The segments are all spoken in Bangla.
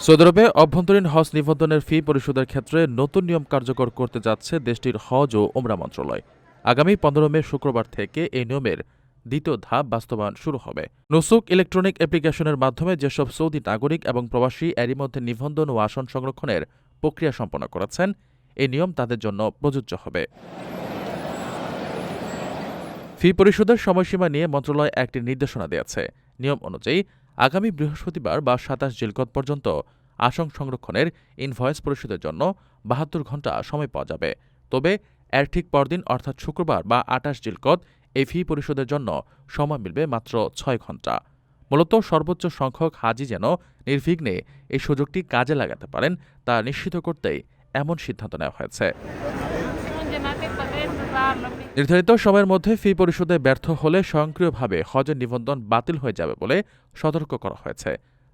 সৌদি আরবে অভ্যন্তরীণ হজ নিবন্ধনের ফি পরিশোধের ক্ষেত্রে নতুন নিয়ম কার্যকর করতে যাচ্ছে দেশটির হজ ও ওমরা মন্ত্রণালয়। আগামী 15 মে শুক্রবার থেকে এই নিয়মের দ্বিতীয় ধাপ বাস্তবায়ন শুরু হবে। নুসুক ইলেকট্রনিক অ্যাপ্লিকেশনের মাধ্যমে যেসব সৌদি নাগরিক এবং প্রবাসী এরই মধ্যে নিবন্ধন ও আসন সংরক্ষণের প্রক্রিয়া সম্পন্ন করেছেন, এই নিয়ম তাদের জন্য প্রযোজ্য হবে। ফি পরিশোধের সময়সীমা নিয়ে মন্ত্রণালয় একটি নির্দেশনা দিয়েছে। নিয়ম অনুযায়ী আগামী বৃহস্পতিবার বা ২৭ জিলকদ পর্যন্ত আসন সংরক্ষণের ইনভয়েস পরিশোধের জন্য ৭২ ঘণ্টা সময় পাওয়া যাবে। তবে এর ঠিক পরদিন অর্থাৎ শুক্রবার বা ২৮ জিলকদ এই ফি পরিশোধের জন্য সময় মিলবে মাত্র ৬ ঘণ্টা। মূলত সর্বোচ্চ সংখ্যক হাজি যেন নির্বিঘ্নে এই সুযোগটি কাজে লাগাতে পারেন তা নিশ্চিত করতেই এমন সিদ্ধান্ত নেওয়া হয়েছে। নির্ধারিত সময়ের মধ্যে ফি পরিশোধে ব্যর্থ হলে স্বয়ংক্রিয়ভাবে হজের নিবন্ধন বাতিল হয়ে যাবে বলে সতর্ক করা হয়েছে।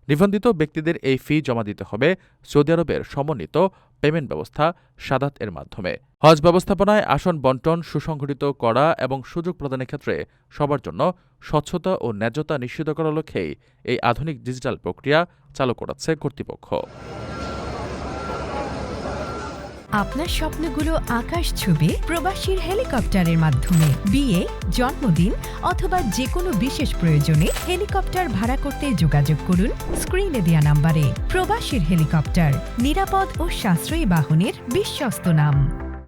নিবন্ধিত ব্যক্তিদের এই ফি জমা দিতে হবে সৌদি আরবের সমন্বিত পেমেন্ট ব্যবস্থা সাদাত এর মাধ্যমে। হজ ব্যবস্থাপনায় আসন বণ্টন সুসংগঠিত করা এবং সুযোগ প্রদানের ক্ষেত্রে সবার জন্য স্বচ্ছতা ও ন্যায্যতা নিশ্চিত করার লক্ষ্যেই এই আধুনিক ডিজিটাল প্রক্রিয়া চালু করাচ্ছে কর্তৃপক্ষ। আপনার স্বপ্নগুলো আকাশ ছুবে প্রবাসীর হেলিকপ্টারের মাধ্যমে। বিয়ে, জন্মদিন অথবা যে কোনো বিশেষ প্রয়োজনে হেলিকপ্টার ভাড়া করতে যোগাযোগ করুন স্ক্রিনে দেয়া নাম্বারে। প্রবাসীর হেলিকপ্টার, নিরাপদ ও সাশ্রয়ী বাহনের বিশ্বস্ত নাম।